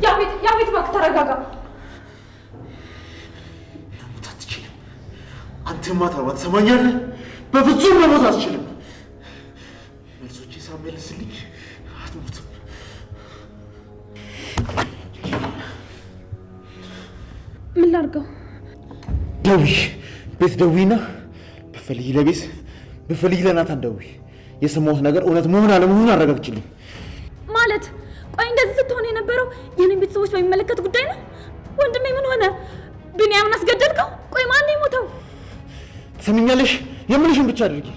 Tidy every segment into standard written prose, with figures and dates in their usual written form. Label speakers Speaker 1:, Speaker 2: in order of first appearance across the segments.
Speaker 1: ያቤት እባክህ ተረጋጋ።
Speaker 2: መሞት አትችልም። አንተማ ትሰማኛለህ? በፍጹም መሞት አትችልም። መልሶቼ ሳመልስልኝ አትሞትም።
Speaker 1: ምን ላድርገው?
Speaker 2: ደውይ፣ ቤት ደውይና ብፈልጊ ለቤት ብፈልጊ ለናታን ደውይ። የሰማሁት ነገር እውነት መሆን አለመሆኑን አረጋግጭልኝ።
Speaker 1: ማለት ቆይ እንደዚህ ስትሆን የነበረው የኔን ቤተሰቦች በሚመለከት ጉዳይ ነው? ወንድሜ ምን ሆነ? ቢኒያምን አስገደልከው? ቆይ ማን ነው የሞተው?
Speaker 2: ትሰምኛለሽ? የምልሽን ብቻ አድርጊ።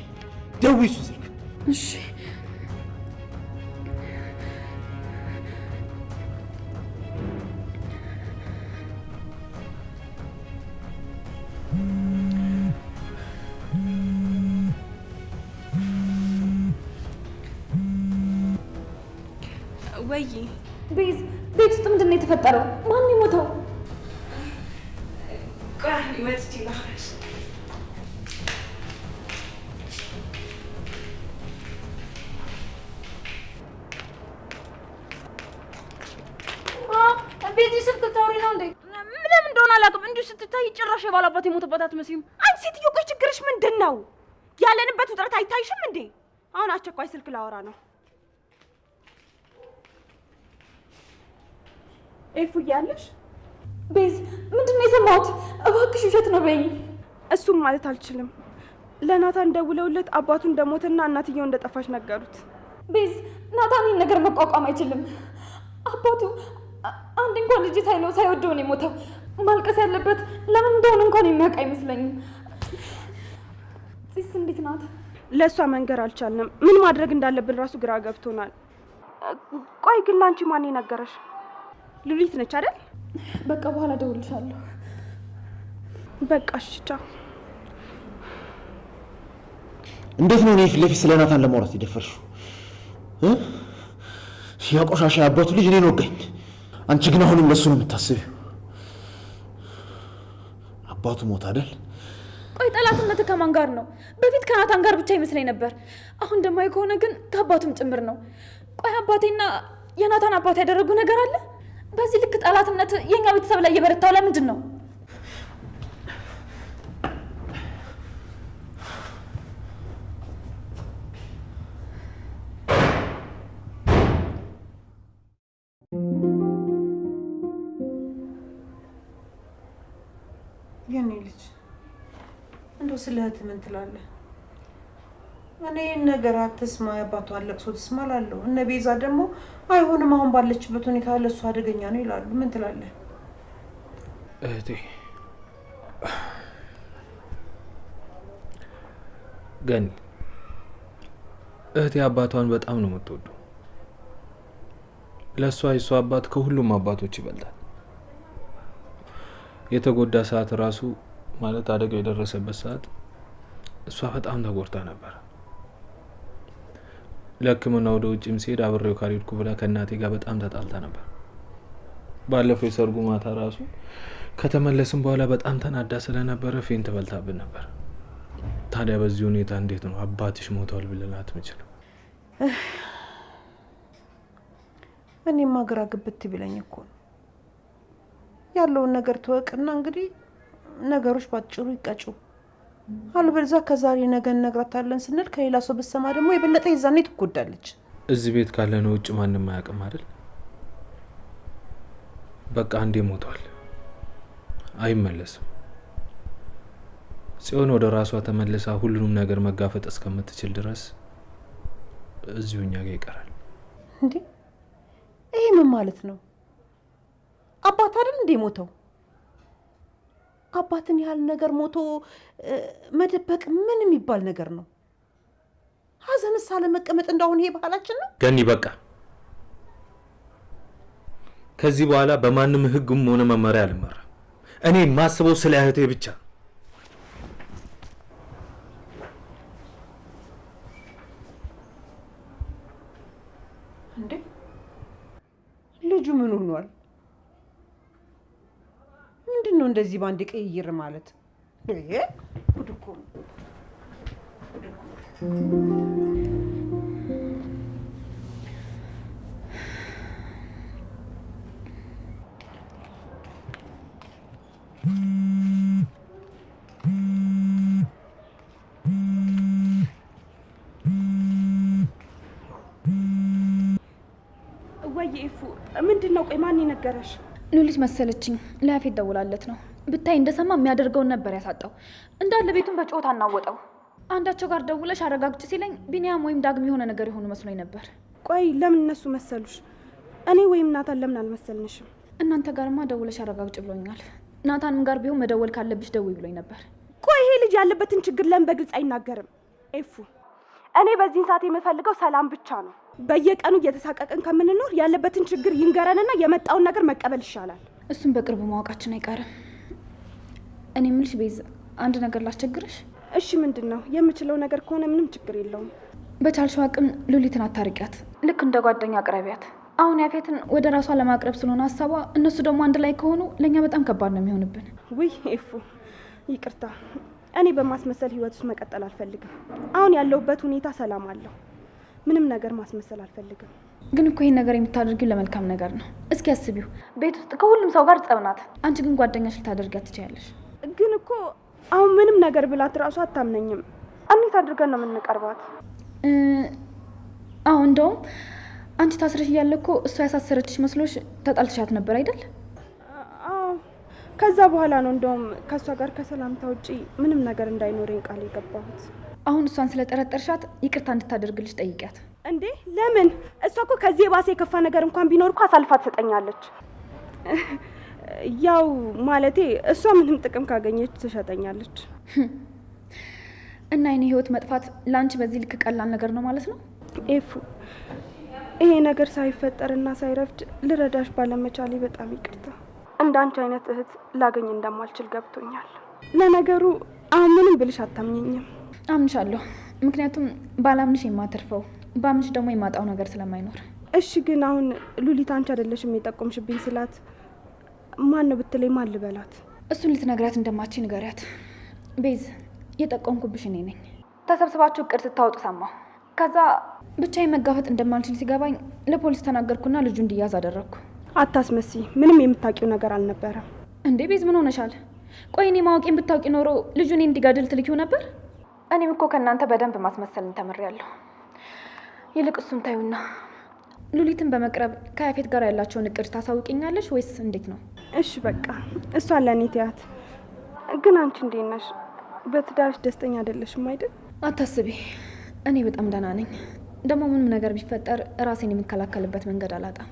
Speaker 2: ደውይ እሱ ስልክ።
Speaker 1: እሺ ወይ ቤት ውስጥ ምንድን ነው የተፈጠረው? ማን ነው የሞተው?
Speaker 3: ቆይ ይመጣ ይችላል።
Speaker 1: ቤቲ ስልክ ታውሪ ነው እንዴ? ለምን እንደሆነ አላውቅም። እንዲሁ ስትታይ ጭራሽ የባላባት የሞተበት አትመስይም።
Speaker 3: አንቺ ሴትዮ ቆይ ችግርሽ ምንድን ነው? ያለንበት ውጥረት አይታይሽም እንዴ? አሁን አስቸኳይ ስልክ ላወራ ነው። ኤፉ እያለሽ
Speaker 1: ቤዝ ምንድን ነው የሰማሁት? እባክሽ ውሸት ነው በይኝ።
Speaker 3: እሱም ማለት አልችልም። ለናታን ደውለውለት አባቱ እንደሞተና እናትየው እንደጠፋች ነገሩት።
Speaker 1: ቤዝ ናታን ይህን ነገር መቋቋም አይችልም። አባቱ አንድ እንኳን ልጅ ሳይወደው ነው የሞተው። ማልቀስ ያለበት ለምን እንደሆነ እንኳን የሚያውቅ አይመስለኝም። ጽስ እንዴት ናት?
Speaker 3: ለእሷ መንገር አልቻልንም። ምን ማድረግ እንዳለብን ራሱ ግራ ገብቶናል። ቆይ ግን ላንቺ ማን ነገረሽ? ሉሊት ነች አይደል?
Speaker 1: በቃ በኋላ ደውልሻለሁ።
Speaker 3: በቃ እሺ ቻው።
Speaker 2: እንዴት ነው እኔ ፊት ለፊት ስለ ናታን ለማውራት የደፈርሽው? ያቆሻሻ አባቱ ልጅ እኔን ወጋኝ። አንቺ ግን አሁንም ለሱ ነው የምታስቢው። አባቱ ሞት አይደል?
Speaker 1: ቆይ ጠላትነት ከማን ጋር ነው? በፊት ከናታን ጋር ብቻ ይመስለኝ ነበር። አሁን እንደማይ ከሆነ ግን ከአባቱም ጭምር ነው። ቆይ አባቴና የናታን አባት ያደረጉ ነገር አለ? በዚህ ልክ ጠላትነት የኛ ቤተሰብ ላይ እየበረታው ለምንድን ነው?
Speaker 4: የኔ ልጅ እንደው ስለ እህት ምን ትላለህ? እኔ ይህን ነገር አትስማ፣ ያባቷን ለቅሶ ትስማ እላለሁ። እነ ቤዛ ደግሞ አይሆንም አሁን ባለችበት ሁኔታ ለእሱ አደገኛ ነው ይላሉ። ምን ትላለህ?
Speaker 5: እህቴ ገኒ፣ እህቴ አባቷን በጣም ነው የምትወደው። ለእሷ የእሷ አባት ከሁሉም አባቶች ይበልጣል። የተጎዳ ሰዓት ራሱ ማለት አደጋው የደረሰበት ሰዓት እሷ በጣም ተጎድታ ነበር። ለሕክምና ወደ ውጭም ሲሄድ አብሬው ካልሄድኩ ብላ ከእናቴ ጋር በጣም ተጣልታ ነበር። ባለፈው የሰርጉ ማታ ራሱ ከተመለስን በኋላ በጣም ተናዳ ስለነበረ ፌንት በልታብን ነበር። ታዲያ በዚህ ሁኔታ እንዴት ነው አባትሽ ሞቷል ብለናት ምችል?
Speaker 4: እኔማ ግራ ግብት ቢለኝ እኮ ነው። ያለውን ነገር ተወቅና እንግዲህ ነገሮች ባጭሩ ይቀጩ። አልበለዚያ ከዛሬ ነገ እነግራታለን ስንል ከሌላ ሰው ብትሰማ ደግሞ የበለጠ ይዛኔ ትጎዳለች።
Speaker 5: እዚህ ቤት ካለነው ውጭ ማንም አያውቅም አይደል? በቃ አንዴ ሞቷል፣ አይመለስም። ጽዮን ወደ ራሷ ተመልሳ ሁሉንም ነገር መጋፈጥ እስከምትችል ድረስ እዚሁ እኛ ጋር ይቀራል።
Speaker 4: እንዴ ይሄ ምን ማለት ነው? አባት አይደል እንዴ ሞተው? አባትን ያህል ነገር ሞቶ መደበቅ ምን የሚባል ነገር ነው? ሀዘንስ አለመቀመጥ እንዳሁን ይሄ ባህላችን ነው?
Speaker 5: ገኒ በቃ ከዚህ በኋላ በማንም ህግም ሆነ መመሪያ አልመራም። እኔ ማስበው ስለ እህቴ ብቻ።
Speaker 4: እንዴ ልጁ ምን ሆኗል? ምንድነው እንደዚህ ባንድ ቀይር ማለት? ጉድ እኮ ነው።
Speaker 3: ወይ ኤፉ ምንድን ነው? ቆይ ማን የነገረሽ?
Speaker 1: ሉሊት መሰለችኝ ለያፌት ደውላለት ነው። ብታይ እንደሰማ የሚያደርገውን ነበር ያሳጣው። እንዳለ ቤቱን በጩኸት አናወጠው። አንዳቸው ጋር ደውለሽ አረጋግጭ ሲለኝ ቢኒያም ወይም ዳግም የሆነ ነገር የሆኑ መስሎኝ ነበር።
Speaker 3: ቆይ ለምን እነሱ መሰሉሽ? እኔ ወይም ናታን ለምን አልመሰልንሽም?
Speaker 1: እናንተ ጋርማ ደውለሽ አረጋግጭ ብሎኛል። ናታንም ጋር ቢሆን መደወል ካለብሽ ደውይ ብሎኝ ነበር።
Speaker 3: ቆይ ይሄ ልጅ ያለበትን ችግር ለምን በግልጽ አይናገርም? ኤፉ እኔ በዚህን ሰዓት የምፈልገው ሰላም ብቻ ነው። በየቀኑ እየተሳቀቅን ከምንኖር ያለበትን ችግር ይንገረንና የመጣውን ነገር መቀበል ይሻላል።
Speaker 1: እሱም በቅርቡ ማወቃችን አይቀርም። እኔ የምልሽ ቤዝ አንድ ነገር ላስቸግርሽ?
Speaker 3: እሺ ምንድን ነው? የምችለው ነገር ከሆነ ምንም ችግር የለውም።
Speaker 1: በቻልሽው አቅም ሉሊትን አታርቂያት። ልክ እንደ ጓደኛ አቅረቢያት። አሁን ያፌትን ወደ ራሷ ለማቅረብ ስለሆነ ሀሳቧ፣ እነሱ ደግሞ አንድ ላይ ከሆኑ ለእኛ በጣም ከባድ ነው የሚሆንብን።
Speaker 3: ውይ ኤፉ ይቅርታ፣ እኔ በማስመሰል ህይወት ውስጥ መቀጠል አልፈልግም። አሁን ያለሁበት ሁኔታ ሰላም አለው። ምንም ነገር ማስመሰል አልፈልግም።
Speaker 1: ግን እኮ ይህን ነገር የምታደርጊው ለመልካም ነገር ነው። እስኪ አስቢው፣ ቤት ውስጥ ከሁሉም ሰው ጋር ጸብ ናት። አንቺ ግን ጓደኛሽ ልታደርጊያት ትችያለሽ።
Speaker 3: ግን እኮ አሁን ምንም ነገር ብላት እራሱ አታምነኝም። እንዴት አድርገን ነው የምንቀርባት?
Speaker 1: አሁን እንደውም አንቺ ታስረሽ እያለ እኮ እሷ ያሳሰረችሽ መስሎሽ ተጣልተሻት ነበር አይደል?
Speaker 3: አዎ። ከዛ በኋላ ነው እንደውም ከእሷ ጋር ከሰላምታ ውጪ ምንም ነገር እንዳይኖረኝ ቃል የገባሁት።
Speaker 1: አሁን እሷን ስለጠረጠርሻት ይቅርታ እንድታደርግልሽ ጠይቂያት።
Speaker 3: እንዴ ለምን? እሷ እኮ ከዚህ የባሰ የከፋ ነገር እንኳን ቢኖር እኮ አሳልፋ ትሰጠኛለች። ያው ማለቴ እሷ ምንም ጥቅም ካገኘች ትሸጠኛለች።
Speaker 1: እና የኔ ህይወት መጥፋት ለአንቺ በዚህ ልክ ቀላል ነገር ነው ማለት ነው?
Speaker 3: ኤፉ ይሄ ነገር ሳይፈጠርና ሳይረፍድ ልረዳሽ ባለመቻሌ በጣም ይቅርታ። እንዳንቺ አይነት እህት ላገኝ እንደማልችል ገብቶኛል። ለነገሩ አሁን ምንም ብልሽ አታምኘኝም።
Speaker 1: አምንሻለሁ፣ ምክንያቱም ባላምንሽ የማተርፈው ባምንሽ ደግሞ የማጣው ነገር ስለማይኖር።
Speaker 3: እሺ ግን አሁን ሉሊት አንቺ አይደለሽም የጠቆምሽብኝ ስላት ማን ነው ብትለኝ ማን ልበላት?
Speaker 1: እሱን ልትነግሪያት እንደማትችይ ንገሪያት። ቤዝ የጠቆምኩብሽ እኔ ነኝ። ተሰብስባችሁ እቅድ ስታወጡ ሰማሁ። ከዛ ብቻዬን መጋፈጥ እንደማልችል ሲገባኝ ለፖሊስ ተናገርኩና ልጁ እንዲያዝ አደረግኩ።
Speaker 3: አታስመሲ፣ ምንም የምታውቂው ነገር አልነበረም።
Speaker 1: እንዴ ቤዝ ምን ሆነሻል? ቆይ እኔ ማወቄን ብታውቂ ኖሮ ልጁ እኔን እንዲገድል ትልኪው ነበር? እኔም እኮ ከእናንተ በደንብ ማስመሰልን ተምሬያለሁ። ይልቅ እሱን ታዩና ሉሊትን በመቅረብ ከያፌት ጋር ያላቸውን እቅድ ታሳውቂኛለሽ ወይስ እንዴት ነው?
Speaker 3: እሺ በቃ እሷን ለእኔ ትያት። ግን አንቺ እንዴት ነሽ? በትዳርሽ ደስተኛ አይደለሽም አይደል?
Speaker 1: አታስቢ፣ እኔ በጣም ደህና ነኝ። ደግሞ ምንም ነገር ቢፈጠር ራሴን የምከላከልበት መንገድ አላጣም።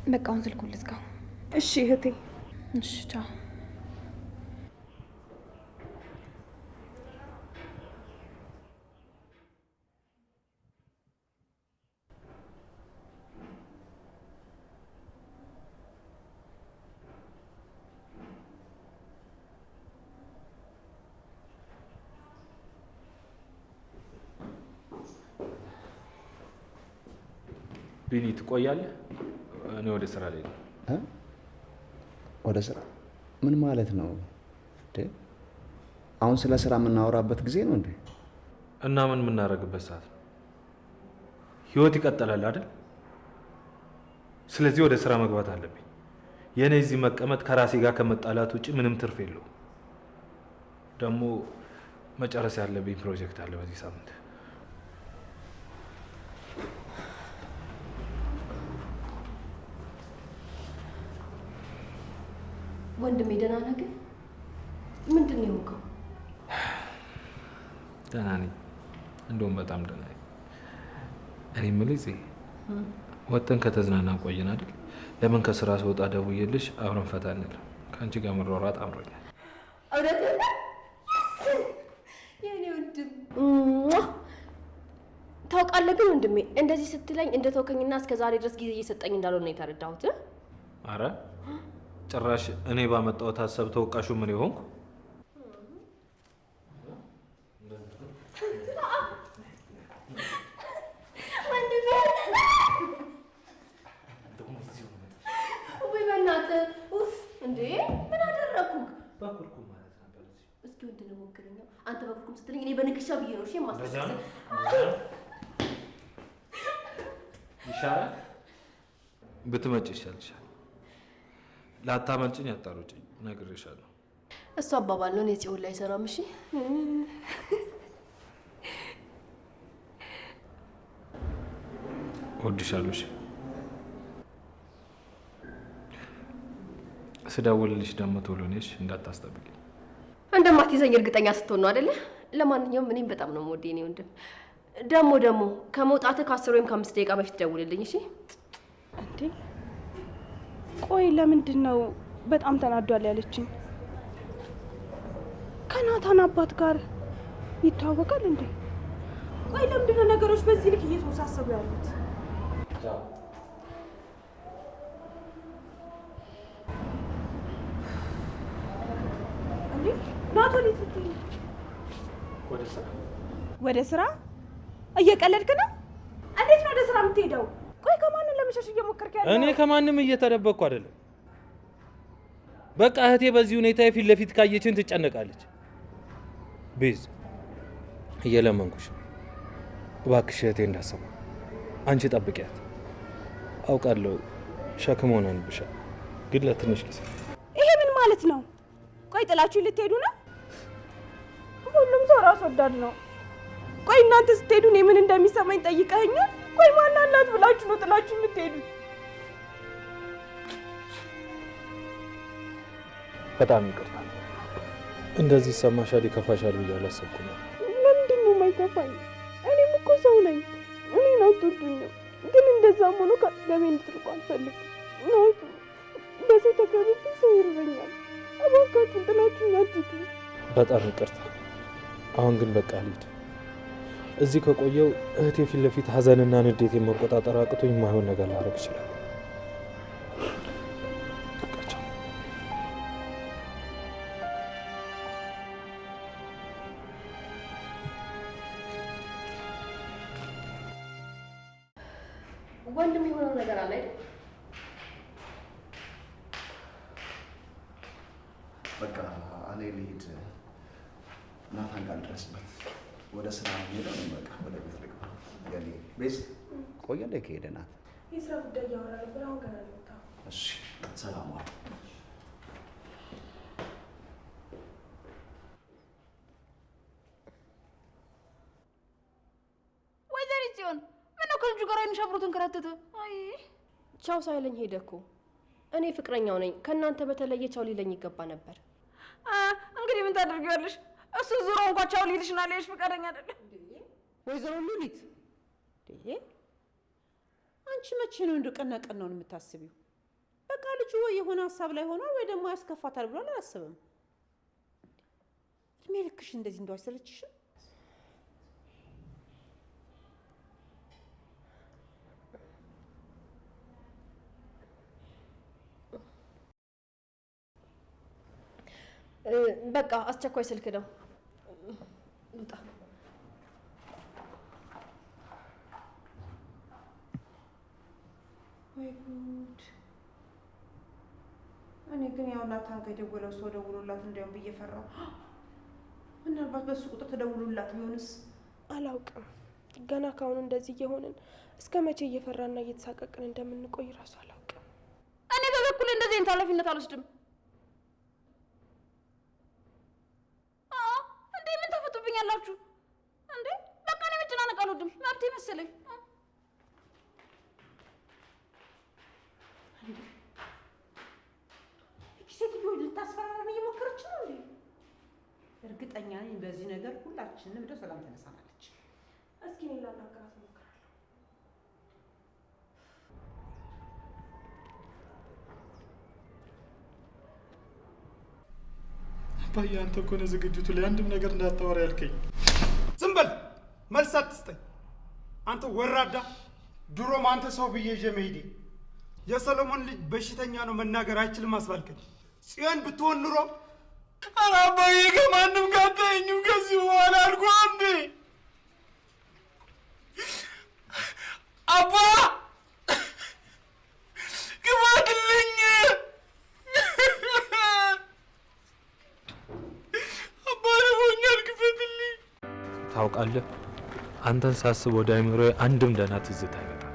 Speaker 1: በቃ አሁን ስልኩን ልዝጋው።
Speaker 3: እሺ እህቴ።
Speaker 1: እሺ ቻው።
Speaker 5: ቢኒ ትቆያለህ? እኔ ወደ ስራ ላይ ነው።
Speaker 2: ወደ ስራ? ምን ማለት ነው? አሁን ስለ ስራ የምናወራበት ጊዜ ነው እንዴ?
Speaker 5: እና ምን የምናደርግበት ሰዓት ነው? ህይወት ይቀጥላል አይደል? ስለዚህ ወደ ስራ መግባት አለብኝ። የእኔ እዚህ መቀመጥ ከራሴ ጋር ከመጣላት ውጭ ምንም ትርፍ የለውም። ደግሞ መጨረስ ያለብኝ ፕሮጀክት አለ በዚህ ሳምንት።
Speaker 6: ወንድሜ ደህና ነህ? ግን ምንድን ነው የሆንከው?
Speaker 5: ደህና ነኝ፣ እንደውም በጣም ደህና ነኝ። እኔ የምልህ ወጥተን ከተዝናና ቆየን አይደል? ለምን ከስራ ስወጣ ደውዬልሽ አብረን ፈታ እንልም? ከአንቺ ጋር መሯሯጥ አምሮኛል።
Speaker 6: እውነትህን ነው የኔ ወንድም። ታውቃለህ ግን ወንድሜ እንደዚህ ስትለኝ እንደተወከኝና እስከ ዛሬ ድረስ ጊዜ እየሰጠኝ እንዳልሆነ ነው የተረዳሁት።
Speaker 5: አረ ጭራሽ እኔ ባመጣሁት ሀሳብ ተወቃሹ ምን ይሆንኩ?
Speaker 6: ወይ በእናትህ እንዴ ምን አደረኩ?
Speaker 5: በኩርኩም ማለት ነበር።
Speaker 6: እስኪ ወንድን ሞክረኛው። አንተ በኩርኩም ስትለኝ እኔ በንክሻ ብዬ ነው። እሺ ማስተካከል
Speaker 5: ይሻላል። ብትመጭ ይሻልሻል። ላታመልጭኝ አታሮጭኝ፣ ነግሬሻለሁ።
Speaker 6: እሱ አባባል ነው። እኔ ጽዮን ላይ ሰራም። እሺ
Speaker 5: እወድሻለሁ። እሺ ስደውልልሽ ደግሞ ቶሎ ነሽ እንዳታስጠብቂ።
Speaker 6: እንደማትይዘኝ እርግጠኛ ስትሆን ነው አይደለ? ለማንኛውም እኔም በጣም ነው የምወደው የኔ ወንድም። ደግሞ ከመውጣትህ ከ10 ወይም ከ5 ደቂቃ በፊት ደውልልኝ እሺ?
Speaker 3: እንዴ ቆይ ለምንድን ነው በጣም ተናዷል ያለችኝ? ከናታን አባት ጋር ይታወቃል እንዴ? ቆይ ለምንድን ነው ነገሮች በዚህ ልክ እየተወሳሰቡ ያሉት? እንዴ ናታን ይትጥል ወደ ስራ እየቀለድክ ነው? እንዴት ነው ወደ ስራ የምትሄደው? ቆይ ከማንም ለመሸሽ እየሞከርክ ያለው?
Speaker 5: እኔ ከማንም እየተደበቅኩ አይደለም። በቃ እህቴ በዚህ ሁኔታ ፊት ለፊት ካየችን ትጨነቃለች። ቤዝ እየለመንኩሽ እባክሽ እህቴ እንዳሰማ አንቺ ጠብቂያት። አውቃለሁ ሸክም ሆነንብሻል፣ ግን ለትንሽ ጊዜ።
Speaker 3: ይሄ ምን ማለት ነው? ቆይ ጥላችሁ ልትሄዱ ነው? ሁሉም ሰው ራስ ወዳድ ነው። ቆይ እናንተ ስትሄዱ እኔ ምን እንደሚሰማኝ ጠይቀኸኛል? ቆይ ማን አላት ብላችሁ ነው ጥላችሁ የምትሄዱት?
Speaker 5: በጣም ይቅርታ። እንደዚህ ይሰማሻል፣ ይከፋሻል ብዬ አላሰብኩም።
Speaker 3: ለምንድን ነው የማይከፋኝ? እኔም እኮ ሰው ነኝ። እኔን አትወዱኝም፣ ግን እንደዛም ሆኖ ከአጠገቤ እንድትርቁ አልፈልግም። ናቱ በሰው ተከብቤ ሰው ይርበኛል። እባካችሁን ጥላችሁኝ አትሂዱ።
Speaker 5: በጣም ይቅርታ። አሁን ግን በቃ ልሂድ። እዚህ ከቆየው እህቴ ፊት ለፊት ሀዘንና ንዴት መቆጣጠር አቅቶኝ የማይሆን ነገር ላደርግ ይችላል።
Speaker 6: ወንድም የሆነው ነገር አለ አይደል?
Speaker 2: በቃ እኔ ልሂድ። ናታን ጋር ልድረስበት። ወደ ስራ ሄደው በቃ ወደ ቤት ልግባ። ያኔ ቤት ቆየ እንደ ከሄደ ናት
Speaker 3: የስራ ጉዳይ እያወራ ነበር። አሁን ገና አልወጣም።
Speaker 2: እሺ ሰላም ዋል።
Speaker 1: ወይዘሪት ጽዮን ምነው ከልጁ ጋር አይንሽ አብሮ ተንከራተተ? አይ
Speaker 6: ቻው ሳይለኝ ሄደ እኮ። እኔ ፍቅረኛው ነኝ። ከእናንተ በተለየ ቻው ሊለኝ ይገባ ነበር።
Speaker 1: እንግዲህ ምን ታደርጊዋለሽ? እሱ ዙሮ እንኳን ቻው ሊልሽና ሊልሽ ፈቃደኛ አይደለም።
Speaker 4: ወይዘሮ ሉሊት አንቺ መቼ ነው እንደው ቀና ቀናውን የምታስቢው? በቃ ልጁ ወይ የሆነ ሀሳብ ላይ ሆኗል ወይ ደግሞ ያስከፋታል ብሎ አላስብም። እድሜ ልክሽ እንደዚህ እንደው አይሰለችሽም?
Speaker 6: በቃ አስቸኳይ ስልክ ነው። ልውጣ።
Speaker 4: ወይ ጉድ! እኔ ግን ያው ናታን ጋር የደወለው ሰው ደውሎላት እንዲያውም ብዬ ፈራሁ። ምናልባት በሱ ቁጥር ተደውሎላት ቢሆንስ?
Speaker 3: አላውቅም። ገና ካሁኑ እንደዚህ እየሆንን እስከ መቼ እየፈራና እየተሳቀቅን እንደምንቆይ እራሱ አላውቅም።
Speaker 1: እኔ በበኩሌ እንደዚህ አይነት ኃላፊነት አልወስድም። እንዴ ምን ተፈቱብኛላችሁ እንዴ? በቃ እኔ መጨናነቅ አልወድም። መብቴ መሰለኝ።
Speaker 4: ሴትዮ ልታስፈራራን እየሞከረች ነው እንዴ? እርግጠኛ ነኝ በዚህ ነገር ሁላችንም እንደው ሰላም ተነሳናለች።
Speaker 3: እስኪ እኔ ላናግራት እሞክራለሁ።
Speaker 7: አባዬ አንተ እኮ ነህ ዝግጅቱ ላይ አንድም ነገር እንዳታወራ ያልከኝ።
Speaker 8: ዝም በል መልስ አትስጠኝ አንተ ወራዳ። ድሮም አንተ ሰው ብዬ ይዤ መሄዴ የሰሎሞን ልጅ በሽተኛ ነው መናገር አይችልም አስባልከኝ። ጽዮን ብትሆን ኑሮ
Speaker 7: ኧረ አባዬ ከማንም ጋር አታየኝም ከዚህ በኋላ አልኩህ እንዴ። አባ ግባትልኝ። አባ ርቦኛል ክፈትልኝ።
Speaker 5: ታውቃለህ፣ አንተን ሳስብ ወደ አይምሮዬ አንድም ደህና ትዝታ አይመጣም።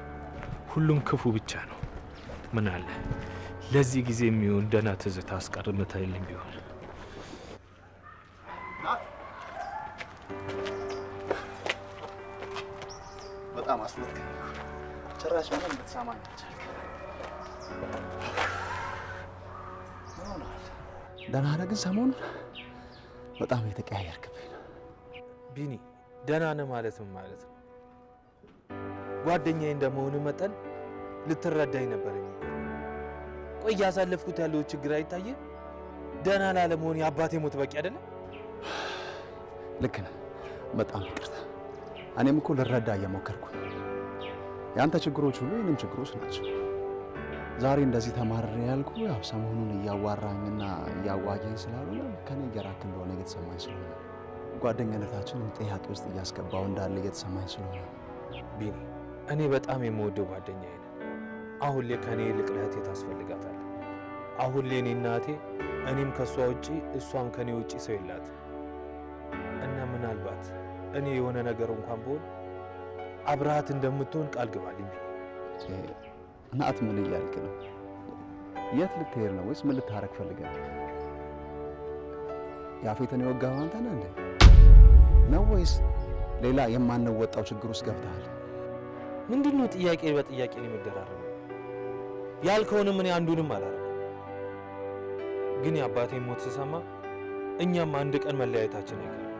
Speaker 5: ሁሉም ክፉ ብቻ ነው። ምን አለ ለዚህ ጊዜ የሚሆን ደህና ትዝታ አስቀርምተህልኝ ቢሆን።
Speaker 2: በጣም አስለቀኝ። ጭራሽ ምንም ልትሰማኝ አልቻልክም። ደህና ነህ? ግን ሰሞኑን በጣም የተቀያየርክብኝ ነው።
Speaker 5: ቢኒ ደህና ነህ ማለት ምን ማለት ነው? ጓደኛዬ እንደመሆን መጠን ልትረዳኝ ነበር የሚገባው። ቆይ እያሳለፍኩት ያለው ችግር አይታየም? ደህና ላለመሆን የአባቴ ሞት በቂ አይደለም?
Speaker 2: ልክ ነህ። በጣም ይቅርታ። እኔም እኮ ልረዳ እየሞከርኩ ነው። የአንተ ችግሮች ሁሉ የእኔም ችግሮች ናቸው። ዛሬ እንደዚህ ተማርሬ ያልኩ ያው ሰሞኑን እያዋራኝና እያዋየኝ ስላልሆነ ከኔ እየራክ እንደሆነ እየተሰማኝ ስለሆነ ጓደኝነታችንን ጥያቄ ውስጥ እያስገባው እንዳለ እየተሰማኝ ስለሆነ
Speaker 5: ቢኒ እኔ በጣም የምወደው ጓደኛዬ ነው። አሁን ላይ ከኔ ይልቅ ለእህቴ ታስፈልጋታል። አሁን ላይ እኔ እናቴ እኔም ከሷ ውጪ እሷም ከኔ ውጪ ሰው የላት እና ምናልባት እኔ የሆነ ነገር እንኳን ብሆን አብረሃት እንደምትሆን ቃል ግባልኝ።
Speaker 2: እናት ምን እያልክ ነው? የት ልትሄድ ነው? ወይስ ምን ልታረግ ፈልገህ ነው? ያፌትን የወጋኸው አንተ ነህ እንዴ? ነው ወይስ ሌላ የማንወጣው ችግር ውስጥ ገብተሃል?
Speaker 5: ምንድነው ጥያቄ በጥያቄ ነው የምደራረበው? ያልከውንም እኔ አንዱንም አላረኩም። ግን የአባቴ ሞት ስሰማ እኛም አንድ ቀን መለያየታችን አይቀርም።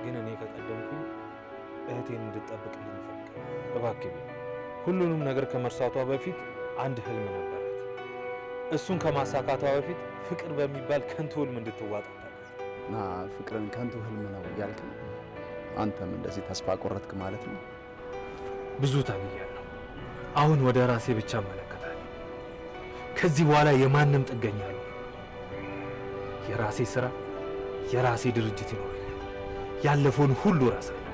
Speaker 5: ግን እኔ ከቀደምኩኝ እህቴን እንድጠብቅልኝ እፈልጋለሁ። እባክህ ሁሉንም ነገር ከመርሳቷ በፊት አንድ ህልም ነበራት። እሱን ከማሳካቷ በፊት ፍቅር በሚባል ከንቱ ህልም እንድትዋጣ
Speaker 2: እና ፍቅርን ከንቱ ህልም ነው እያልክ አንተም እንደዚህ ተስፋ ቆረጥክ ማለት ነው?
Speaker 5: ብዙ ታግያለሁ። አሁን ወደ ራሴ ብቻ እመለከታለሁ። ከዚህ በኋላ የማንም ጥገኛ ነው። የራሴ ስራ፣ የራሴ ድርጅት ይኖራል። ያለፈውን ሁሉ ራሳለሁ።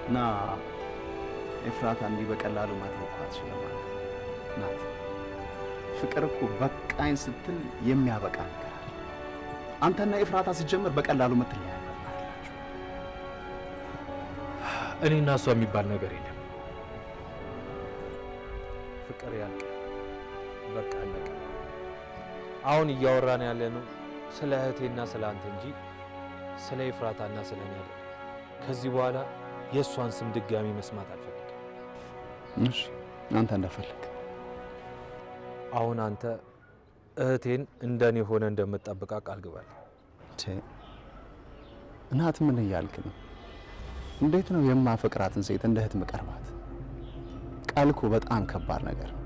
Speaker 2: እና ኤፍራታ እንዲህ በቀላሉ ማትወቃት ስለማለት ናት። ፍቅር እኮ በቃኝ ስትል የሚያበቃ ነገር አለ። አንተና ኤፍራታ ሲጀምር በቀላሉ ምትለያዩ አይደላችሁ።
Speaker 5: እኔና እሷ የሚባል ነገር የለም። ፍቅር ያልቃል፣ በቃ አለቀ። አሁን እያወራን ያለ ነው ስለ እህቴና ስለ አንተ እንጂ ስለ ኤፍራታና ስለ እኔ አይደለም። ከዚህ በኋላ የእሷን ስም ድጋሚ መስማት አልፈልግም።
Speaker 2: እሺ አንተ እንደፈለግ።
Speaker 5: አሁን አንተ እህቴን እንደኔ ሆነ እንደምትጠብቃ ቃል ግባል።
Speaker 2: እናት ምን እያልክ ነው? እንዴት ነው የማፈቅራትን ሴት እንደ እህት መቀርባት? ቃል እኮ በጣም ከባድ ነገር ነው።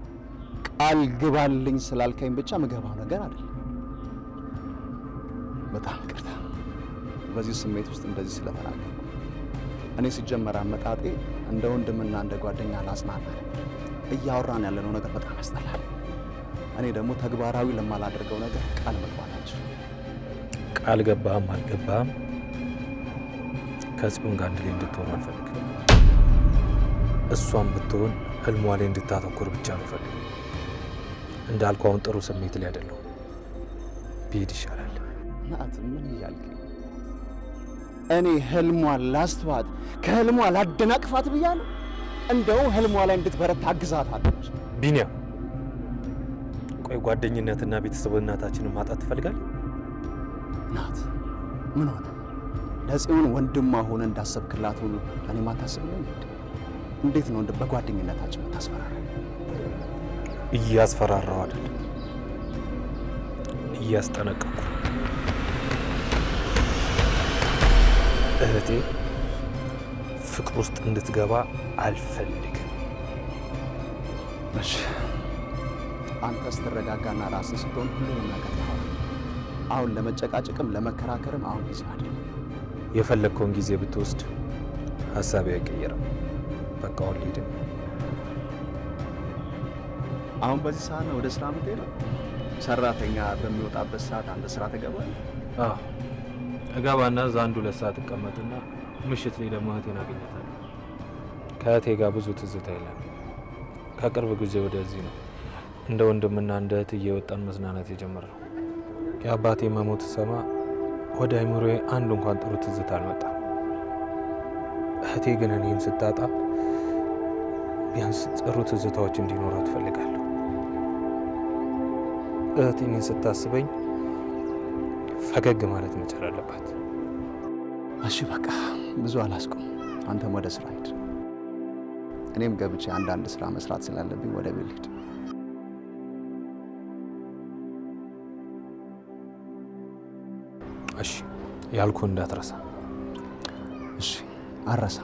Speaker 2: ቃል ግባልኝ ስላልከኝ ብቻ ምገባው ነገር አይደለም። በጣም ይቅርታ በዚህ ስሜት ውስጥ እንደዚህ ስለተናገርኩ። እኔ ሲጀመር አመጣጤ እንደ ወንድምና እንደ ጓደኛ ላጽናና ነበር። እያወራን ያለነው ነገር በጣም ያስጠላል። እኔ ደግሞ ተግባራዊ ለማላደርገው ነገር ቃል መግባታችን።
Speaker 5: ቃል ገባህም አልገባህም ከጽዮን ጋር አንድ ላይ እንድትሆን አልፈልግም። እሷም ብትሆን ህልሟ ላይ እንድታተኩር ብቻ ነው ፈልግ። እንዳልከው አሁን ጥሩ ስሜት ላይ አይደለሁም። ብሄድ ይሻላል።
Speaker 2: ናት ምን እያልክ ነው? እኔ ህልሟን ላስተዋት ከህልሟ ላደናቅፋት ብያለሁ? እንደው ህልሟ ላይ እንድትበረታ አግዛታለሁ።
Speaker 5: ቢኒያም ቆይ ጓደኝነትና ቤተሰብነታችንን ማጣት ትፈልጋለህ?
Speaker 2: ናት ምን ሆነ? ለጽዮን ወንድሟ ሆነ እንዳሰብክላት ሁሉ እኔ ማታስብልኝ? እንዴት ነው በጓደኝነታችን የምታስፈራራ?
Speaker 5: እያስፈራራው አይደለም፣ እያስጠነቀቁ። እህቴ ፍቅር ውስጥ እንድትገባ አልፈልግም።
Speaker 2: እሺ አንተ ስትረጋጋና ራስህ ስትሆን ሁሉንም ነገር ታወራ። አሁን ለመጨቃጨቅም ለመከራከርም አሁን ጊዜ አይደለም።
Speaker 5: የፈለግከውን ጊዜ ብትወስድ ሀሳቤ አይቀየርም። በቃ አሁን ልሂድ።
Speaker 2: አሁን በዚህ ሰዓት ነው ወደ ስራ የምትሄደው? ሰራተኛ በሚወጣበት ሰዓት አንተ ስራ ትገባለህ?
Speaker 5: አዎ እገባና እዛ 1-2 ሰዓት እቀመጥና ምሽት ላይ ደግሞ እህቴን አገኛታለሁ። ከእህቴ ጋር ብዙ ትዝታ የለም። ከቅርብ ጊዜ ወደዚህ ነው እንደ ወንድምና እንደ እህት እየወጣን መዝናናት የጀመርነው። የአባቴ መሞት ሰማ ወደ አይምሮዬ አንድ እንኳን ጥሩ ትዝታ አልመጣም። እህቴ ግን እኔን ስታጣ ቢያንስ ጥሩ ትዝታዎች እንዲኖራት እፈልጋለሁ። እህቴ እኔን ስታስበኝ ፈገግ ማለት መቻል አለባት።
Speaker 2: እሺ በቃ ብዙ አላስቆም። አንተም ወደ ስራ ሂድ። እኔም ገብቼ አንዳንድ ስራ መስራት ስላለብኝ ወደ ቤት ልሂድ።
Speaker 5: ያልኩ እንዳትረሳ
Speaker 2: እሺ? አረሳ።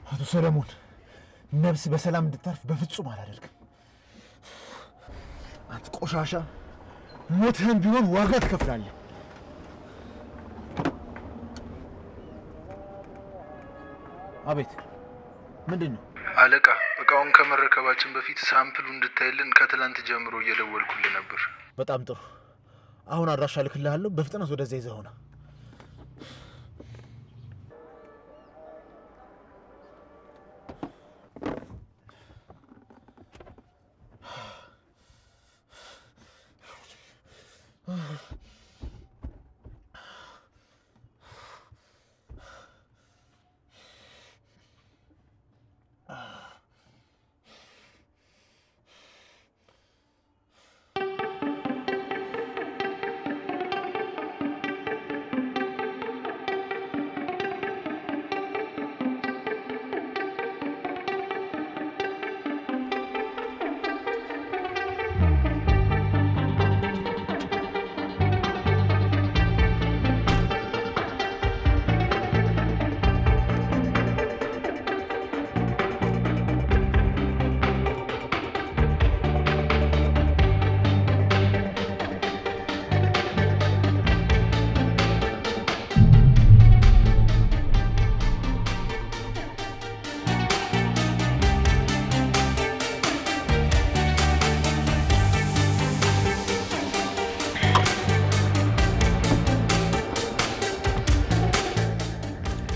Speaker 7: አቶ ሰለሞን ነፍስ በሰላም እንድታርፍ በፍጹም አላደርግም። አንተ ቆሻሻ፣ ሞትህም ቢሆን ዋጋ ትከፍላለህ። አቤት፣ ምንድን ነው?
Speaker 9: አለቃ፣ እቃውን ከመረከባችን በፊት ሳምፕሉ እንድታይልን ከትላንት ጀምሮ እየደወልኩልህ ነበር።
Speaker 7: በጣም ጥሩ። አሁን አድራሻ ልክልሃለሁ። በፍጥነት ወደዛ ይዘህ ሆነ።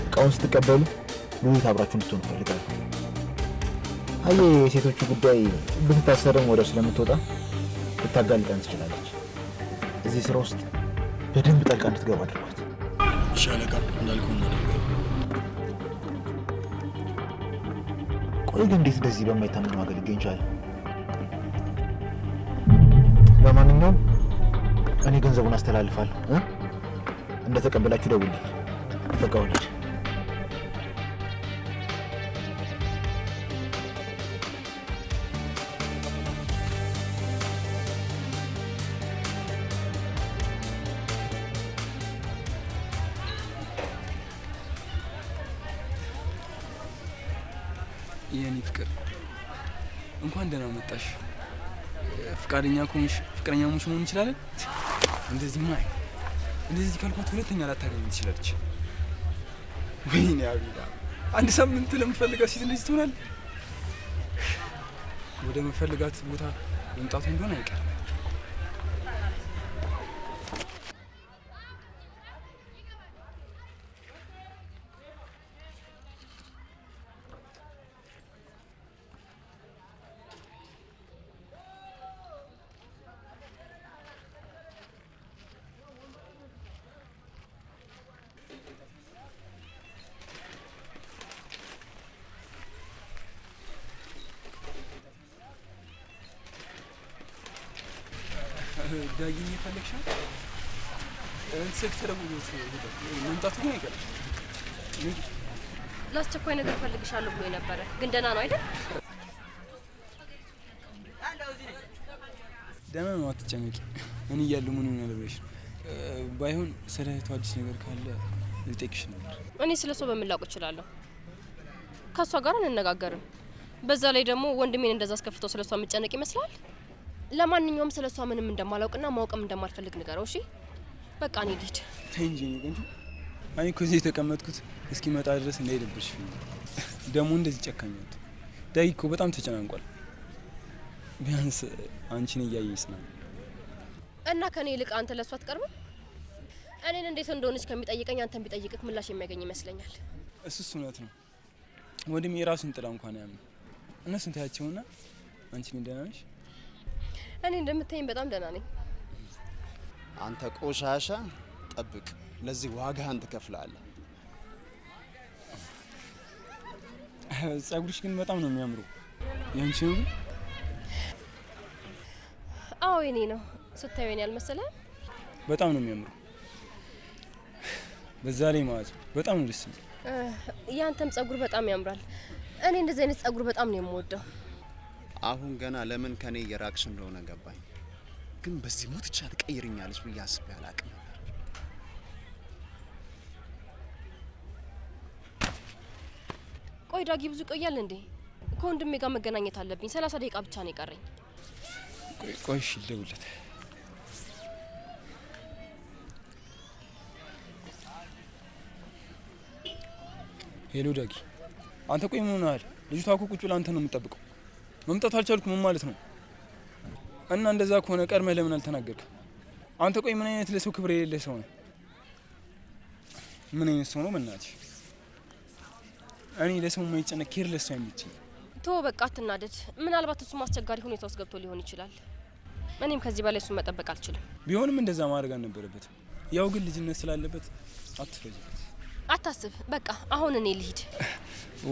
Speaker 7: እቃውን ስትቀበሉ ሉሊት አብራችሁ እንድትሆኑ እፈልጋለሁ። አየህ፣ የሴቶቹ ጉዳይ ብትታሰርም ወደ ስለምትወጣ ልታጋልጠን ትችላለች። እዚህ ስራ ውስጥ በደንብ ጠልቃ እንድትገባ አድርጓት።
Speaker 10: እሺ አለቃ፣ እንዳልኩህ እናደርጋለን።
Speaker 7: ቆይ ግን እንዴት እንደዚህ በማይታመን ዋጋ ሊገኝ ቻለ? ለማንኛውም እኔ ገንዘቡን አስተላልፋለሁ። እንደተቀበላችሁ ደውልኝ። በቃ ወዲህ
Speaker 10: የኔ ፍቅር እንኳን ደህና መጣሽ። ፍቃደኛ ከሆንሽ ፍቅረኛሞች መሆን እንችላለን። እንደዚህ ማይ እንደዚህ ካልኳት ሁለተኛ ላታገኝ ትችላለች። ወይኔ አቢላ፣ አንድ ሳምንት ለምፈልጋት ሴት እንደዚህ ትሆናለች። ወደ መፈልጋት ቦታ መምጣቱ እንደሆነ አይቀርም። ዳግኝ የፈለግሻት ስልክ ተደውሎት መምጣቱ ግን አይቀርም።
Speaker 6: ለአስቸኳይ ነገር ፈልግሻለሁ ብሎ ነበረ፣ ግን ደህና ነው አይደል?
Speaker 10: ደህና ነው፣ አትጨነቂ። እኔ እያለሁ ምን ሆነ ልበሽ ነው። ባይሆን ስለ እህቷ አዲስ ነገር ካለ ልጠይቅሽ ነበር።
Speaker 6: እኔ ስለ እሷ በምን ላውቅ እችላለሁ? ከእሷ ጋር አንነጋገርም። በዛ ላይ ደግሞ ወንድሜን እንደዛ አስከፍተው ስለ እሷ የምጨነቅ ይመስላል? ለማንኛውም ስለ እሷ ምንም እንደማላውቅና ማወቅም እንደማልፈልግ ንገረው። እሺ በቃ እኔ ልሂድ።
Speaker 10: ተይ እንጂ ነው እንጂ እኔ እኮ እዚህ የተቀመጥኩት እስኪመጣ ድረስ እንዳይደብርሽ። ደግሞ እንደዚህ ጨካኛት ዳጊ እኮ በጣም ተጨናንቋል። ቢያንስ አንቺን እያየ ይጽናል።
Speaker 6: እና ከኔ ይልቅ አንተ ለእሷ አትቀርብም? እኔን እንዴት እንደሆነች ከሚጠይቀኝ አንተን ቢጠይቅህ ምላሽ የሚያገኝ ይመስለኛል።
Speaker 10: እሱስ እውነት ነው። ወንድሜ የራሱን ጥላ እንኳን ያምን። እነሱን ታያቸውና አንቺ ግን ደህና ነሽ?
Speaker 6: እኔ እንደምታየኝ በጣም ደህና ነኝ።
Speaker 2: አንተ ቆሻሻ፣ ጠብቅ። ለዚህ ዋጋህን ትከፍላለህ።
Speaker 10: ጸጉርሽ ግን በጣም ነው የሚያምሩ። ያንቺ ነው?
Speaker 6: አዎ የኔ ነው። ስታየው የኔ አልመሰለህም?
Speaker 10: በጣም ነው የሚያምሩ። በዛ ላይ ማለት በጣም ነው ደስ የሚል።
Speaker 6: ያንተም ጸጉር በጣም ያምራል። እኔ እንደዚህ አይነት ጸጉር በጣም ነው የምወደው።
Speaker 2: አሁን ገና ለምን ከኔ የራቅሽ እንደሆነ ገባኝ። ግን በዚህ ሙትቻ ትቀይርኛለሽ ብዬ አስቤ አላቅም ነበር።
Speaker 6: ቆይ ዳጊ ብዙ ቆያል እንዴ? ከወንድሜ ጋር መገናኘት አለብኝ። 30 ደቂቃ ብቻ ነው የቀረኝ።
Speaker 10: ቆይ እሺ ልደውልለት። ሄሎ ዳጊ፣ አንተ ቆይ ምን ሆነሃል? ልጅቷ እኮ ቁጭ ብላ አንተ ነው የምትጠብቀው። መምጣት አልቻልኩም ምን ማለት ነው? እና እንደዛ ከሆነ ቀድመህ ለምን አልተናገርክም? አንተ ቆይ ምን አይነት ለሰው ክብር የሌለ ሰው ነው? ምን አይነት ሰው ነው በእናትሽ? እኔ ለሰው የማይጨነቅ ኬርለስ ሰው አይመችኝም።
Speaker 6: ቶ በቃ አትናደድ። ምናልባት እሱ አስቸጋሪ ሁኔታ ውስጥ ገብቶ ሊሆን ይችላል። እኔም ከዚህ በላይ እሱን መጠበቅ አልችልም።
Speaker 10: ቢሆንም እንደዛ ማድረግ አልነበረበትም። ያው ግን ልጅነት ስላለበት አትፍረጅበት።
Speaker 6: አታስብ። በቃ አሁን እኔ ልሂድ።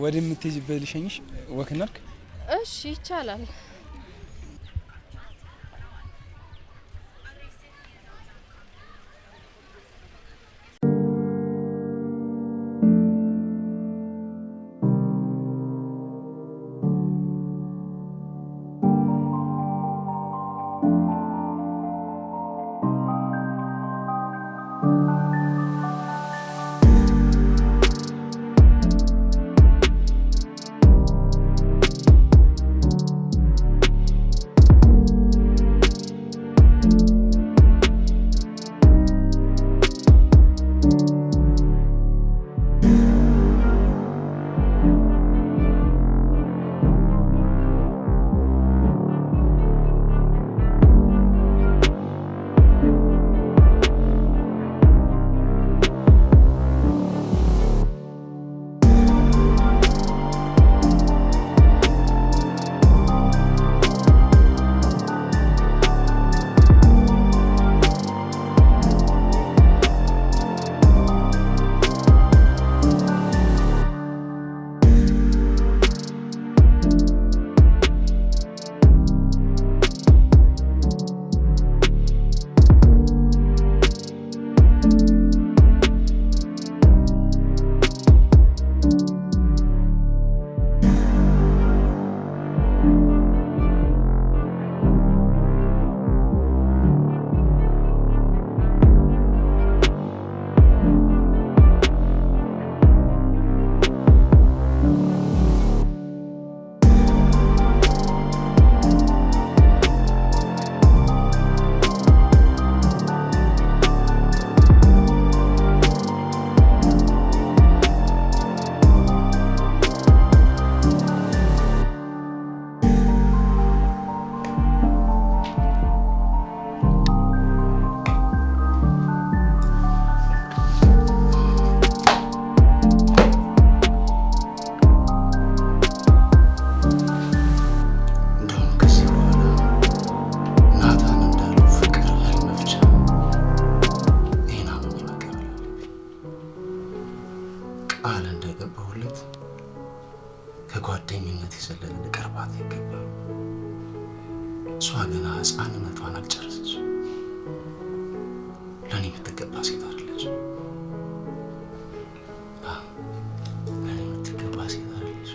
Speaker 10: ወደምትሄጂበት ልሸኝሽ። ወክ እናድርግ?
Speaker 6: እሺ ይቻላል።
Speaker 2: ከጓደኝነት የዘለለ ልቀርባት ይገባል። እሷ ገና ሕፃንነቷን አልጨረሰች። ለእኔ የምትገባ ሴት አይደለች። ለእኔ የምትገባ ሴት አይደለች።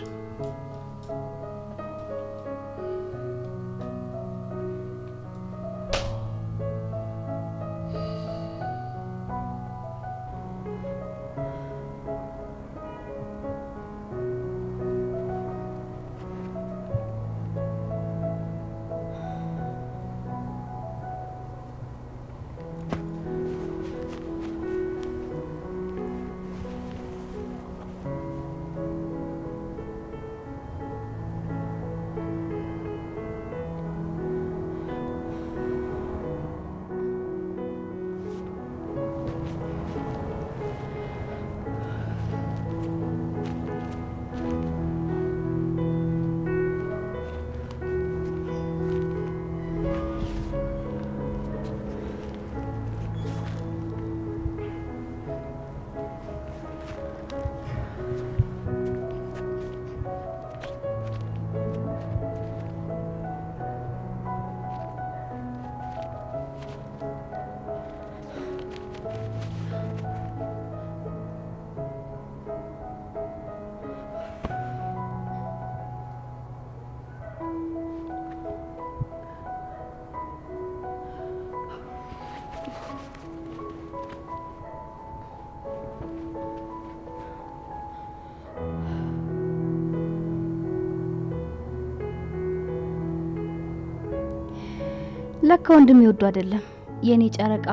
Speaker 11: ለካ ወንድም ይወዱ አይደለም የኔ ጨረቃ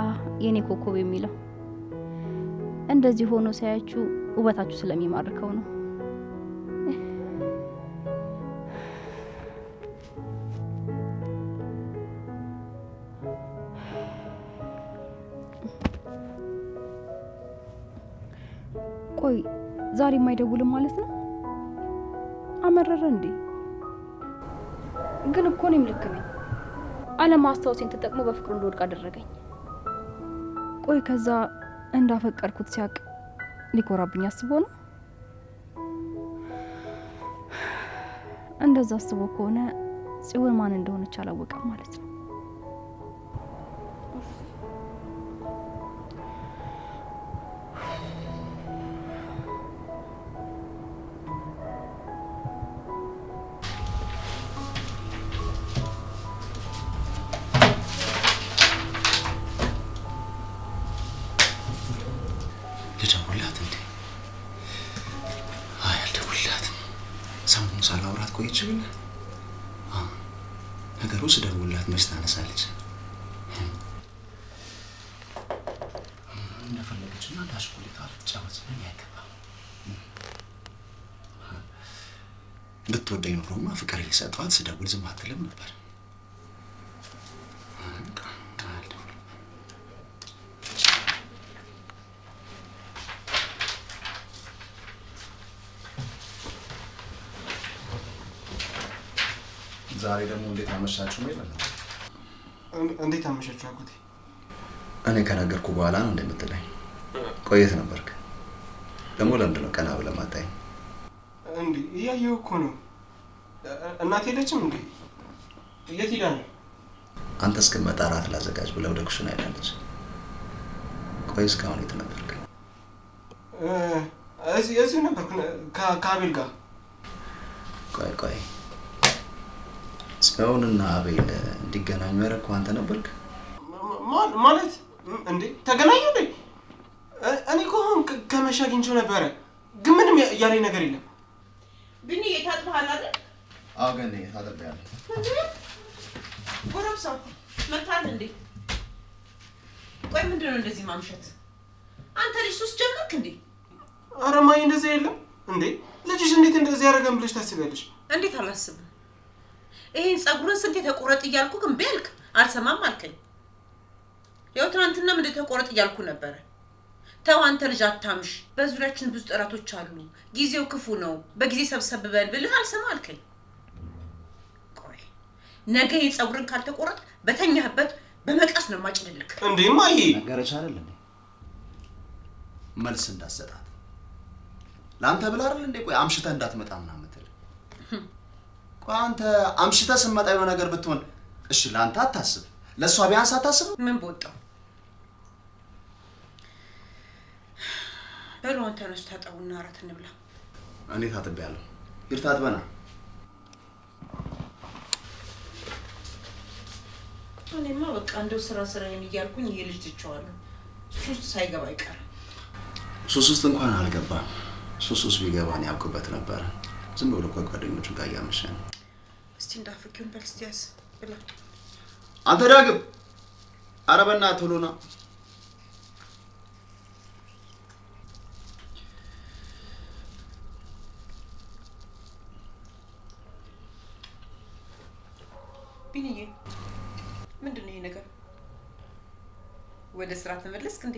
Speaker 11: የኔ ኮከብ የሚለው እንደዚህ ሆኖ ሳያችሁ ውበታችሁ ስለሚማርከው ነው። ቆይ ዛሬ የማይደውልም ማለት ነው? አመረረ እንዴ? ግን እኮ እኔም ልክ ነኝ። አለማስታወሴን ተጠቅሞ በፍቅሩ እንደወድቅ አደረገኝ። ቆይ ከዛ እንዳፈቀርኩት ሲያቅ ሊኮራብኝ አስቦ ነው? እንደዛ አስቦ ከሆነ ጽዮን ማን እንደሆነች አላወቀም ማለት ነው።
Speaker 2: ልደውልላት እንዴ? አይ አልደውልላትም። ሰሞኑን ሳላወራት ቆይቼ ብለ ነገሩ ስደውልላት መች ታነሳለች? እንደፈለገችና እንዳሽኩሌታ ልትጫወት ምን ያገባል? ብትወደኝ ኖሮማ ፍቅር እየሰጧት ስደውል ዝም አትልም ነበር። ዛሬ ደግሞ እንዴት አመሻችሁ ነው ይላል።
Speaker 8: እንዴት አመሻችሁ አጎቴ?
Speaker 2: እኔ ከነገርኩ በኋላ ነው እንደምትለኝ። ቆየት ነበርክ? ደግሞ ለምንድን ነው ቀና ብለህ ማታየኝ?
Speaker 8: እንዴ እያየሁ እኮ ነው። እናቴ የለችም እንዴ? የት ሄዳ ነው?
Speaker 2: አንተ እስክትመጣ እራት ላዘጋጅ ብለው ወደ ኩሽና ሄዳለች። ቆይ እስካሁን የት ነበርክ?
Speaker 8: እዚሁ ነበርኩ ከአቤል ጋር።
Speaker 2: ቆይ ጽዮንና አቤል እንዲገናኙ ያደረግከው አንተ ነበርክ?
Speaker 8: ማለት እንዴ ተገናኙ እንዴ? እኔ እኮ አሁን ከመሻ አግኝቼው ነበረ፣ ግን ምንም ያለኝ ነገር የለም።
Speaker 4: ቢኒ ታጥበሃል አይደል?
Speaker 2: አዎ ገና ታጥቤያለሁ።
Speaker 4: ጎረምሳ መታል እንዴ? ቆይ ምንድነው እንደዚህ ማምሸት? አንተ ልጅ ሱስ ጀመርክ እንዴ?
Speaker 8: ኧረ ማይ እንደዚህ የለም እንዴ። ልጅሽ እንዴት እንደዚህ ያደርጋን ብለሽ ታስቢያለሽ?
Speaker 4: እንዴት አላስብም? ይሄን ጸጉርን ስንት ተቆረጥ እያልኩ ግን በልክ አልሰማም አልከኝ። ያው ትናንትና ምን ተቆረጥ እያልኩ ነበር። ተው አንተ ልጅ አታምሽ፣ በዙሪያችን ብዙ ጠላቶች አሉ፣ ጊዜው ክፉ ነው፣ በጊዜ ሰብሰብ በል ብለህ አልሰማ አልከኝ። ቆይ ነገ ይሄን ጸጉርን ካልተቆረጥ በተኛህበት በመቀስ ነው ማጭልልክ።
Speaker 8: እንዴ ማይ
Speaker 2: ነገረች አይደል እንዴ? መልስ እንዳሰጣት ላንተ ብላ አይደል እንዴ? ቆይ አምሽተህ እንዳትመጣ ምናምን ትል። ቆይ አንተ አምሽተህ ስመጣ የሆነ ነገር ብትሆን እሺ ላንተ አታስብ፣ ለሷ ቢያንስ አታስብ።
Speaker 4: ምን ቦጣው? በሉ አንተ ነው ታጠቡና አራት እንብላ።
Speaker 2: እኔ ታጥቤያለሁ። ሂድ ታጥበና።
Speaker 4: እኔማ በቃ እንደው ስራ እያልኩኝ ይሄ ልጅ ትቼዋለሁ። ሱስ ሳይገባ አይቀርም።
Speaker 2: ሱስ ውስጥ እንኳን አልገባም። ሱስ ውስጥ ቢገባን ያውቅበት ነበረ። ዝም ብሎ ከጓደኞቹ ጋር እያመሸ ነው።
Speaker 4: እስቲ እንዳፍኪውን በልስቲያስ ብላ።
Speaker 2: አንተ ዳግም ኧረ በእናትህ ቶሎ ና።
Speaker 4: ቢኒዬ ምንድን ነው ይሄ ነገር? ወደ ስራ ተመለስክ እንዴ?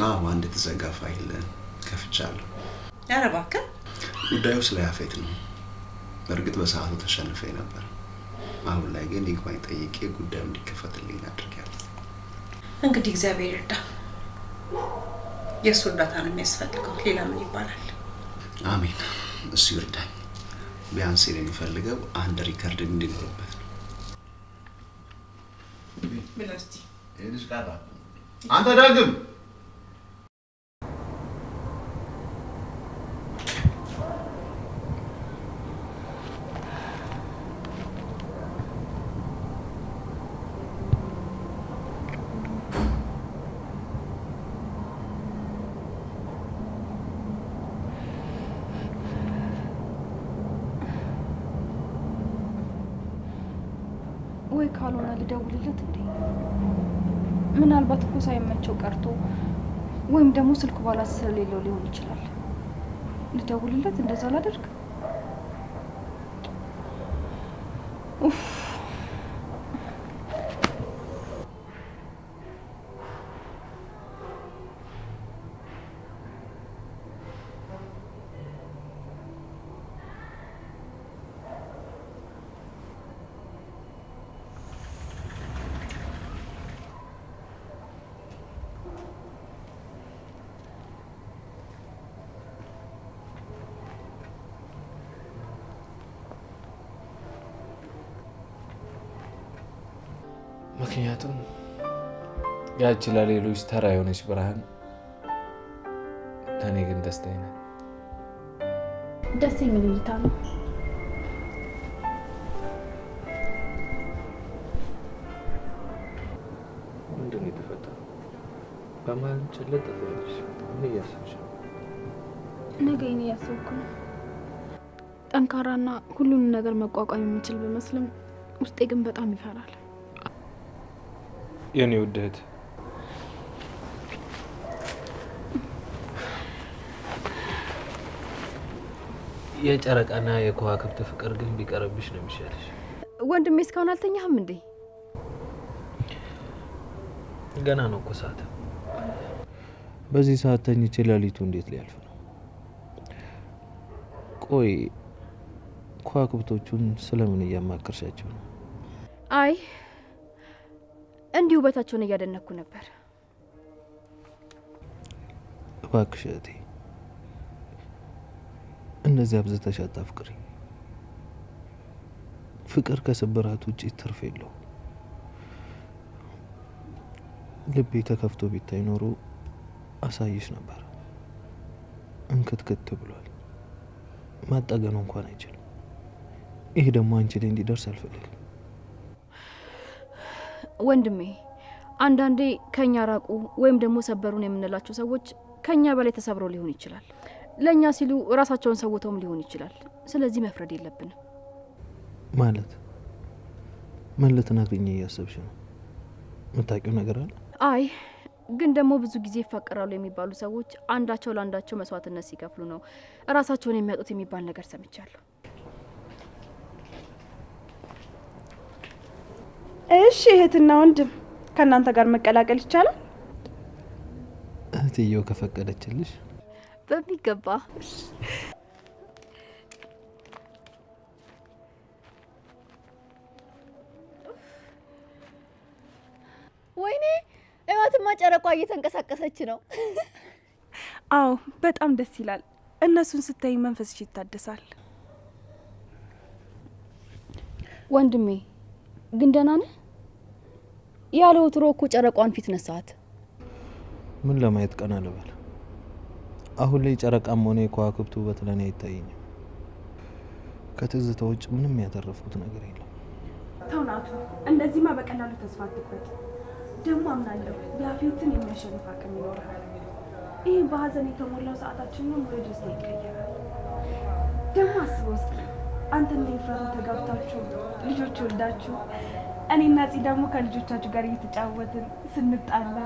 Speaker 2: አዎ አንድ የተዘጋ ፋይል ከፍቻለሁ።
Speaker 4: ኧረ እባክህ።
Speaker 2: ጉዳዩ ስለ ያፌት ነው። በእርግጥ በሰዓቱ ተሸንፌ ነበር። አሁን ላይ ግን ይግባኝ ጠይቄ ጉዳዩ እንዲከፈትልኝ አድርጌያለሁ።
Speaker 4: እንግዲህ እግዚአብሔር ይርዳ። የእሱ እርዳታ ነው የሚያስፈልገው። ሌላ ምን ይባላል?
Speaker 2: አሜን። እሱ ይርዳኝ። ቢያንስ የሚፈልገው አንድ ሪከርድ እንዲኖርበት ነው።
Speaker 4: ብላስቲ
Speaker 2: እዚህ ጋር አንተ ዳግም
Speaker 11: ወይ ካልሆነ ልደውልለት እንዴ? ምናልባት እኮ ሳይመቸው ቀርቶ ወይም ደግሞ ስልኩ ባላንስ ስለሌለው ሊሆን ይችላል። ልደውልለት? እንደዛ ላደርግ? ኡፍ
Speaker 5: ምክንያቱም ያቺ ለሌሎች ተራ የሆነች ብርሃን ለእኔ ግን ደስታዬ ናት።
Speaker 11: ደስ የሚል እይታ ነው።
Speaker 5: ምንድን ነው የተፈጠረው? በመሀል ጭልጥ ትያለሽ። ምን እያሰብሽ ነው?
Speaker 11: ነገ እኔ እያሰብኩ ነው። ጠንካራና ሁሉንም ነገር መቋቋም የሚችል ቢመስልም ውስጤ ግን በጣም ይፈራል።
Speaker 5: የኔ ውድ እህት፣ የጨረቃና የከዋክብት ፍቅር ግን ቢቀርብሽ ነው የሚሻልሽ።
Speaker 11: ወንድሜ እስካሁን አልተኛህም እንዴ?
Speaker 5: ገና ነው እኮ ሰዓት። በዚህ ሰዓት ተኝቼ ሌሊቱ እንዴት ሊያልፍ ነው? ቆይ ከዋክብቶቹን ስለምን እያማከርሻቸው ነው?
Speaker 11: አይ እንዲሁ ውበታቸውን እያደነኩ ነበር።
Speaker 5: እባክሽ እህቴ፣ እንደዚህ አብዝተሽ አታፍቅሪ። ፍቅር ከስብራት ውጪ ትርፍ የለውም። ልቤ ተከፍቶ ቢታይ ኖሮ አሳይሽ ነበር። እንክትክት ብሏል። ማጠገኑ እንኳን አይችልም። ይሄ ደግሞ አንቺ ላይ እንዲደርስ አልፈልግም።
Speaker 11: ወንድሜ፣ አንዳንዴ ከኛ ራቁ ወይም ደግሞ ሰበሩን የምንላቸው ሰዎች ከኛ በላይ ተሰብረው ሊሆን ይችላል። ለኛ ሲሉ ራሳቸውን ሰውተውም ሊሆን ይችላል። ስለዚህ መፍረድ የለብንም።
Speaker 5: ማለት ምን ልትነግሪኝ እያሰብሽ ነው? የምታውቂው ነገር አለ?
Speaker 11: አይ ግን ደግሞ ብዙ ጊዜ ይፋቀራሉ የሚባሉ ሰዎች አንዳቸው ለአንዳቸው መስዋዕትነት ሲከፍሉ ነው ራሳቸውን የሚያጡት የሚባል ነገር ሰምቻለሁ።
Speaker 3: እሺ እህትና ወንድም ከእናንተ ጋር መቀላቀል ይቻላል?
Speaker 5: እህትየው ከፈቀደችልሽ
Speaker 11: በሚገባ።
Speaker 1: ወይኔ እማትማ ጨረቋ እየተንቀሳቀሰች ነው።
Speaker 3: አዎ በጣም ደስ ይላል። እነሱን ስታይ መንፈስሽ ይታደሳል።
Speaker 11: ወንድሜ ግን ደህና ነህ? ያለ ወትሮ እኮ ጨረቋን ፊት ነሳት።
Speaker 5: ምን ለማየት ቀና ልበል? አሁን ላይ ጨረቃም ሆነ የከዋክብቱ ውበት ለእኔ አይታየኝም። ከትዝታ ውጭ ምንም ያተረፍኩት ነገር የለም።
Speaker 3: ተውናቱ እንደዚህማ በቀላሉ ተስፋ አትቁረጥ። ደግሞ አምናለሁ ያፌትን የሚያሸንፍ አቅም ይኖርሃል። ይህ በሀዘን የተሞላው ሰዓታችንን ወደ ደስታ ይቀየራል። ደግሞ አስበው እስኪ አንተና ኤፍራታ ተጋብታችሁ ልጆች ወልዳችሁ እኔና ጺ ደግሞ ከልጆቻችሁ ጋር እየተጫወትን ስንጣላ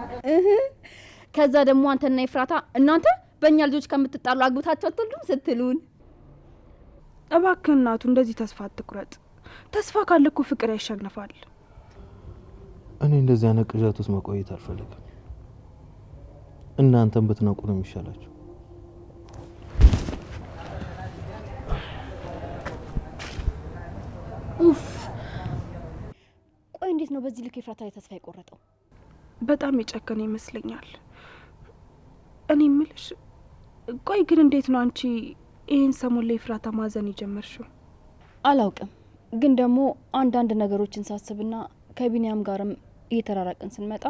Speaker 11: ከዛ ደግሞ አንተና ኤፍራታ እናንተ በእኛ ልጆች ከምትጣሉ አግብታችሁ አትወልዱም ስትሉን።
Speaker 3: እባክህ እናቱ እንደዚህ ተስፋ አትቁረጥ። ተስፋ ካለ እኮ ፍቅር ያሸንፋል።
Speaker 5: እኔ እንደዚህ አይነት ቅዠት ውስጥ መቆየት አልፈልግም። እናንተም ብትነቁ ነው የሚሻላችሁ።
Speaker 11: ኡፍ! ቆይ እንዴት ነው በዚህ ልክ ኤፍራታ ላይ ተስፋ የቆረጠው?
Speaker 3: በጣም የጨከነ ይመስለኛል። እኔ ምልሽ ቆይ ግን እንዴት ነው አንቺ ይህን ሰሞን ላይ ኤፍራታ ማዘን የጀመርሽው?
Speaker 11: አላውቅም፣ ግን ደግሞ አንዳንድ ነገሮችን ሳስብና ከቢኒያም ጋርም እየተራራቅን ስንመጣ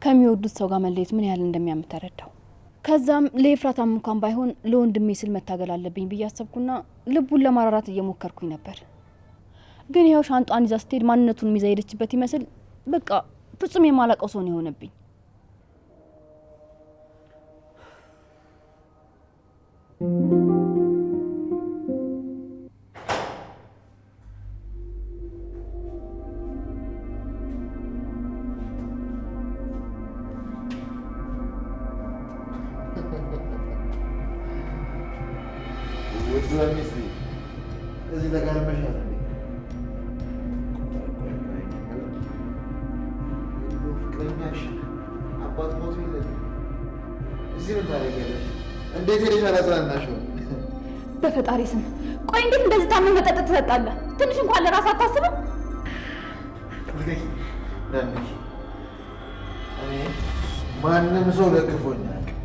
Speaker 11: ከሚወዱት ሰው ጋር መለየት ምን ያህል እንደሚያም ተረዳው። ከዛም ለኤፍራታም እንኳን ባይሆን ለወንድሜ ስል መታገል አለብኝ ብዬ አሰብኩና ልቡን ለማራራት እየሞከርኩኝ ነበር። ግን ይኸው ሻንጧን ይዛ ስትሄድ ማንነቱን ይዛ ሄደችበት ይመስል በቃ ፍጹም የማላውቀው ሰው ነው የሆነብኝ።
Speaker 12: እዚህ ተጋርመሻል እንዴ? ፍቅረኛሽ አባት ሞቶ የለም እዚህ ምን ታደርጊያለሽ? እንዴት ሄደሽ አላጽናናሽውም?
Speaker 1: በፈጣሪ ስም ቆይ፣ እንዴት እንደዚህ ታመህ መጠጥ ትሰጣለህ? ትንሽ እንኳን ለራስህ አታስብም?
Speaker 12: ለምሽ እኔ ማንም ሰው ደግፎኝ አያውቅም።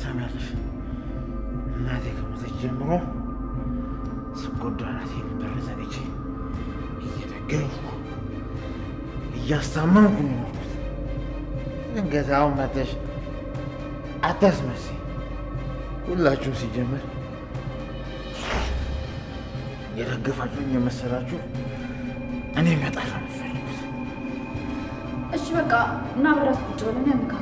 Speaker 12: ሰሚያለሽ፣ እናቴ ከሞተች ጀምሮ ስጎዳ እናቴን በር ዘግቼ እየደገፍኩ እያስታመምኩ ነው የኖርኩት። ድንገት አሁን መተሽ አታስመስይ። ሁላችሁም ሲጀመር የደገፋችሁኝ የመሰላችሁ እኔ እመጣለሁ ነው የምትፈልጉት።
Speaker 1: እሺ በቃ እና በራስ ቁጭ ብለን ያንካ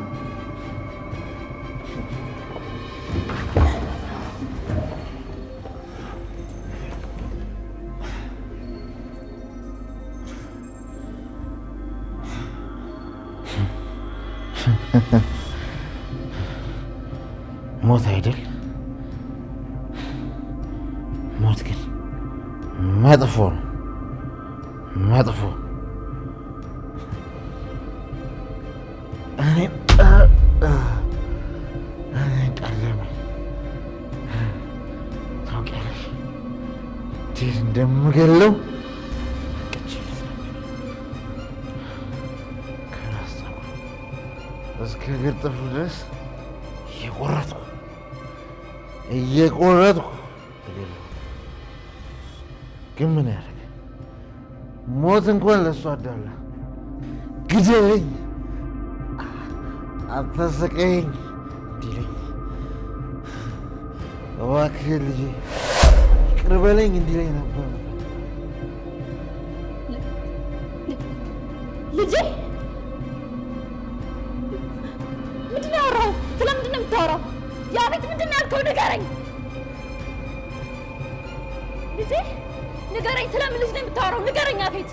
Speaker 12: ሞት አይደል? ሞት ግን መጥፎ ነው፣ መጥፎ። እኔ ቀለመኝ። ታውቂያለሽ እንዴት እንደምገለው ቅችለት ነበር። ከራስ ፀጉር እስከ እግር ጥፍሩ ድረስ እየቆረጥኩ ግን ምን ያደርግ፣ ሞት እንኳን ለእሱ አዳላ። ግደለኝ፣ አታሰቀኝ እንዲለኝ፣ እባክህ ልጄ ይቅር በለኝ እንዲለኝ ነበር።
Speaker 1: ልጄ ምንድን ነው ያወራኸው? ስለምንድን ነው የምታወራው? ያቤት ምንድን ነው ያልከው? ንገረኝ ልጄ፣ ንገረኝ። ስለምን ልጅ ነው የምታወራው? ንገረኝ አቤት።